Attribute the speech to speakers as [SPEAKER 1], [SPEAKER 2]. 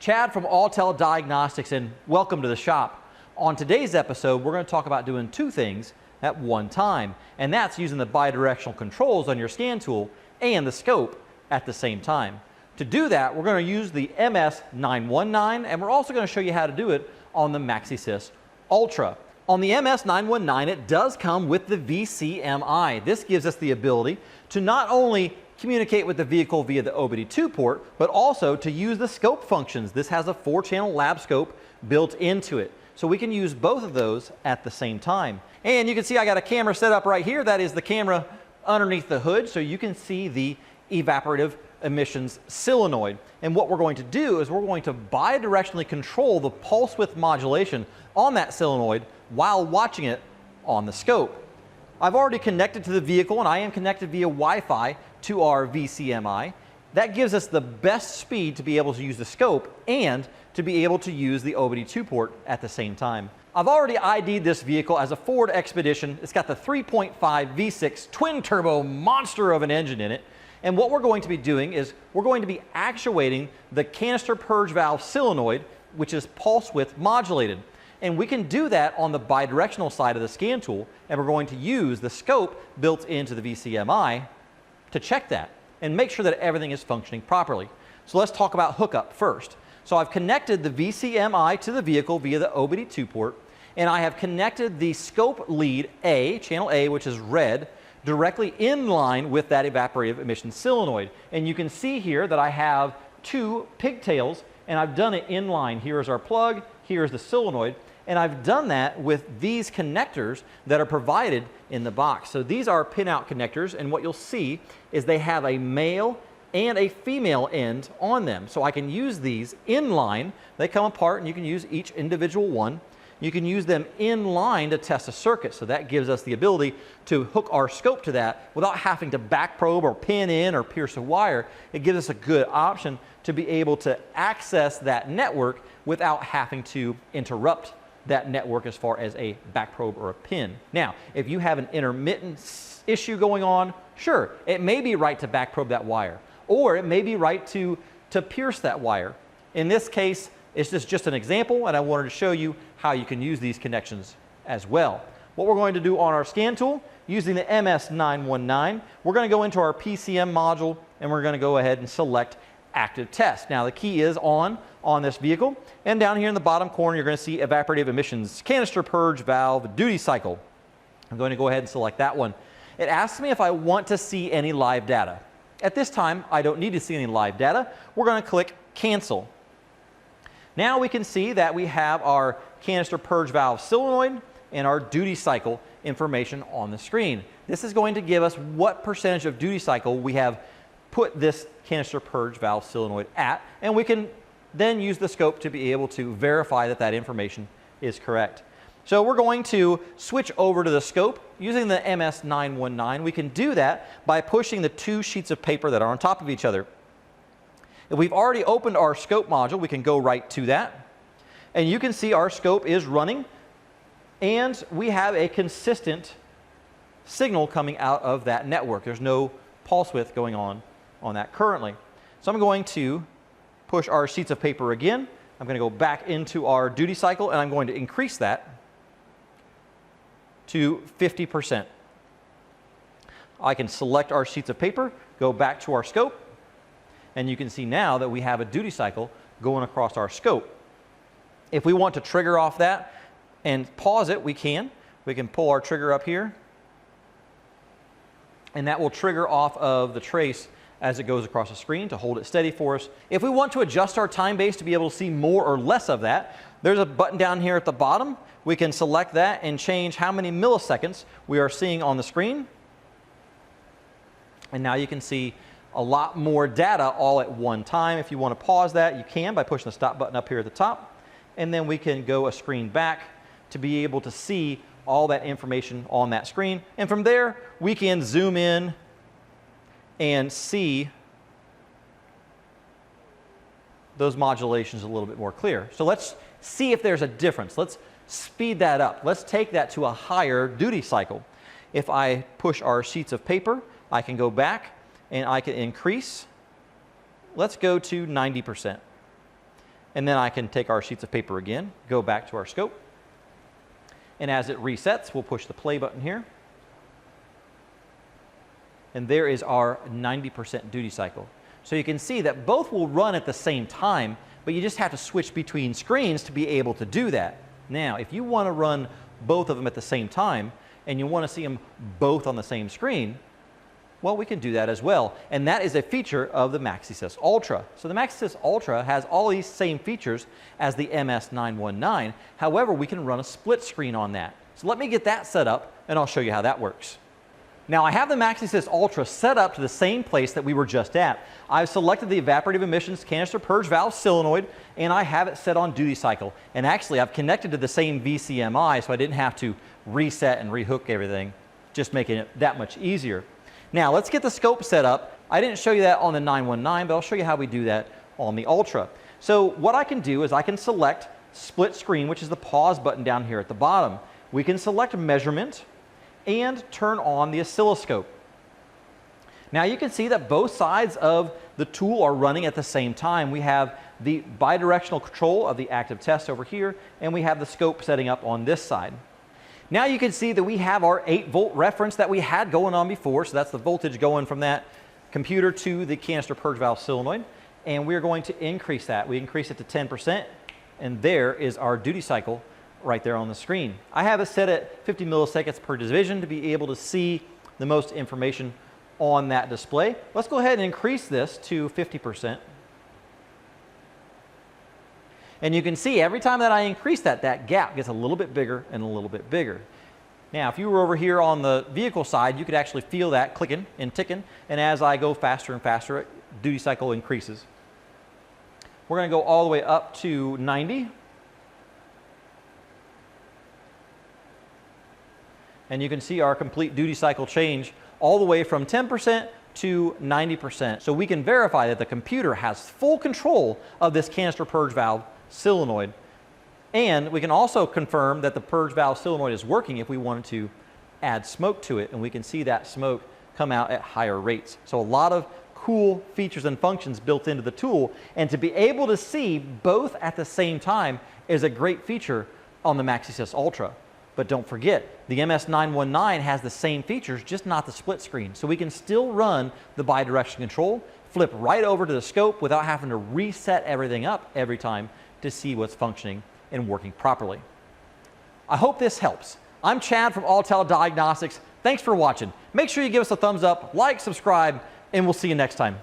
[SPEAKER 1] Chad from Autel Diagnostics, and welcome to the shop. On today's episode, we're going to talk about doing two things at one time, and that's using the bidirectional controls on your scan tool and the scope at the same time. To do that, we're going to use the MS919, and we're also going to show you how to do it on the MaxiSYS Ultra. On the MS919, it does come with the VCMI. This gives us the ability to not only communicate with the vehicle via the OBD2 port, but also to use the scope functions. This has a 4-channel lab scope built into it. So we can use both of those at the same time. And you can see I got a camera set up right here. That is the camera underneath the hood, so you can see the evaporative emissions solenoid. And what we're going to do is we're going to bidirectionally control the pulse width modulation on that solenoid while watching it on the scope. I've already connected to the vehicle, and I am connected via Wi-Fi to our VCMI. That gives us the best speed to be able to use the scope and to be able to use the OBD2 port at the same time. I've already ID'd this vehicle as a Ford Expedition. It's got the 3.5 V6 twin turbo monster of an engine in it. And what we're going to be doing is we're going to be actuating the canister purge valve solenoid, which is pulse width modulated. And we can do that on the bidirectional side of the scan tool, and we're going to use the scope built into the VCMI to check that and make sure that everything is functioning properly. So let's talk about hookup first. So I've connected the VCMI to the vehicle via the OBD2 port, and I have connected the scope lead A, channel A, which is red, directly in line with that evaporative emission solenoid. And you can see here that I have two pigtails, and I've done it in line. Here is our plug, here is the solenoid. And I've done that with these connectors that are provided in the box. So these are pin-out connectors, and what you'll see is they have a male and a female end on them. So I can use these in line. They come apart, and you can use each individual one. You can use them in line to test a circuit. So that gives us the ability to hook our scope to that without having to back probe or pin in or pierce a wire. It gives us a good option to be able to access that network without having to interrupt that network as far as a back probe or a pin. Now, if you have an intermittent issue going on, sure, it may be right to back probe that wire, or it may be right to pierce that wire. In this case, it's just an example, and I wanted to show you how you can use these connections as well. What we're going to do on our scan tool, using the MS919, we're going to go into our PCM module, and we're going to go ahead and select active test. Now the key is on this vehicle, and down here in the bottom corner you're going to see evaporative emissions canister purge valve duty cycle. I'm going to go ahead and select that one. It asks me if I want to see any live data. At this time I don't need to see any live data. We're going to click cancel. Now we can see that we have our canister purge valve solenoid and our duty cycle information on the screen. This is going to give us what percentage of duty cycle we have put this canister purge valve solenoid at, and we can then use the scope to be able to verify that that information is correct. So we're going to switch over to the scope using the MS919. We can do that by pushing the two sheets of paper that are on top of each other. If we've already opened our scope module, we can go right to that, and you can see our scope is running, and we have a consistent signal coming out of that network. There's no pulse width going on that currently. So I'm going to push our sheets of paper again. I'm going to go back into our duty cycle, and I'm going to increase that to 50%. I can select our sheets of paper, go back to our scope, and you can see now that we have a duty cycle going across our scope. If we want to trigger off that and pause it, we can. We can pull our trigger up here, and that will trigger off of the trace as it goes across the screen to hold it steady for us. If we want to adjust our time base to be able to see more or less of that, there's a button down here at the bottom. We can select that and change how many milliseconds we are seeing on the screen. And now you can see a lot more data all at one time. If you want to pause that, you can by pushing the stop button up here at the top. And then we can go a screen back to be able to see all that information on that screen. And from there, we can zoom in and see those modulations a little bit more clear. So let's see if there's a difference. Let's speed that up. Let's take that to a higher duty cycle. If I push our sheets of paper, I can go back and I can increase. Let's go to 90%. And then I can take our sheets of paper again, go back to our scope. And as it resets, we'll push the play button here. And there is our 90% duty cycle. So you can see that both will run at the same time, but you just have to switch between screens to be able to do that. Now, if you want to run both of them at the same time, and you want to see them both on the same screen, well, we can do that as well. And that is a feature of the MaxiSYS Ultra. So the MaxiSYS Ultra has all these same features as the MS919. However, we can run a split screen on that. So let me get that set up, and I'll show you how that works. Now, I have the MaxiSYS Ultra set up to the same place that we were just at. I've selected the evaporative emissions canister purge valve solenoid, and I have it set on duty cycle. And actually, I've connected to the same VCMI, so I didn't have to reset and rehook everything, just making it that much easier. Now, let's get the scope set up. I didn't show you that on the 919, but I'll show you how we do that on the Ultra. So what I can do is I can select split screen, which is the pause button down here at the bottom. We can select measurement and turn on the oscilloscope. Now you can see that both sides of the tool are running at the same time. We have the bidirectional control of the active test over here, and we have the scope setting up on this side. Now you can see that we have our 8-volt reference that we had going on before, so that's the voltage going from that computer to the canister purge valve solenoid, and we're going to increase that. We increase it to 10%, and there is our duty cycle right there on the screen. I have it set at 50 milliseconds per division to be able to see the most information on that display. Let's go ahead and increase this to 50%. And you can see every time that I increase that, that gap gets a little bit bigger and a little bit bigger. Now, if you were over here on the vehicle side, you could actually feel that clicking and ticking. And as I go faster and faster, duty cycle increases. We're going to go all the way up to 90. And you can see our complete duty cycle change all the way from 10% to 90%. So we can verify that the computer has full control of this canister purge valve solenoid. And we can also confirm that the purge valve solenoid is working if we wanted to add smoke to it. And we can see that smoke come out at higher rates. So a lot of cool features and functions built into the tool. And to be able to see both at the same time is a great feature on the MaxiSYS Ultra. But don't forget, the MS919 has the same features, just not the split screen. So we can still run the bidirectional control, flip right over to the scope without having to reset everything up every time to see what's functioning and working properly. I hope this helps. I'm Chad from Autel Diagnostics. Thanks for watching. Make sure you give us a thumbs up, like, subscribe, and we'll see you next time.